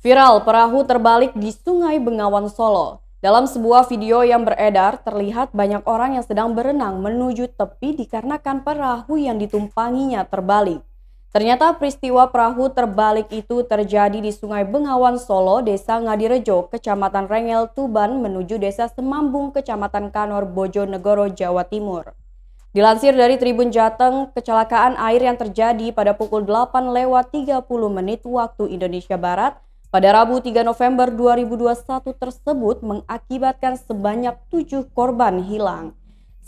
Viral perahu terbalik di Sungai Bengawan Solo. Dalam sebuah video yang beredar, terlihat banyak orang yang sedang berenang menuju tepi dikarenakan perahu yang ditumpanginya terbalik. Ternyata peristiwa perahu terbalik itu terjadi di Sungai Bengawan Solo, Desa Ngadirejo, Kecamatan Rengel, Tuban menuju Desa Semambung, Kecamatan Kanor, Bojonegoro, Jawa Timur. Dilansir dari Tribun Jateng, kecelakaan air yang terjadi pada pukul 8:30 waktu Indonesia Barat pada Rabu 3 November 2021 tersebut mengakibatkan sebanyak 7 korban hilang.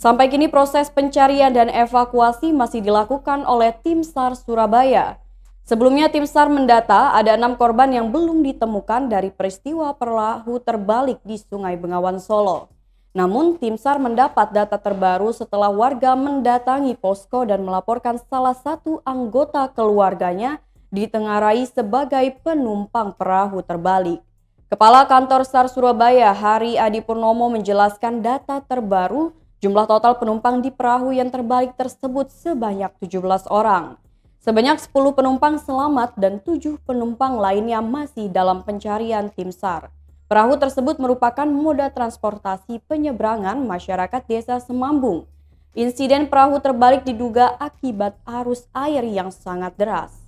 Sampai kini proses pencarian dan evakuasi masih dilakukan oleh Tim SAR Surabaya. Sebelumnya Tim SAR mendata ada 6 korban yang belum ditemukan dari peristiwa perahu terbalik di Sungai Bengawan Solo. Namun Tim SAR mendapat data terbaru setelah warga mendatangi posko dan melaporkan salah satu anggota keluarganya ditengarai sebagai penumpang perahu terbalik. Kepala Kantor SAR Surabaya, Hari Adi Purnomo menjelaskan data terbaru jumlah total penumpang di perahu yang terbalik tersebut sebanyak 17 orang. Sebanyak 10 penumpang selamat dan 7 penumpang lainnya masih dalam pencarian Tim SAR. Perahu tersebut merupakan moda transportasi penyeberangan masyarakat Desa Semambung. Insiden perahu terbalik diduga akibat arus air yang sangat deras.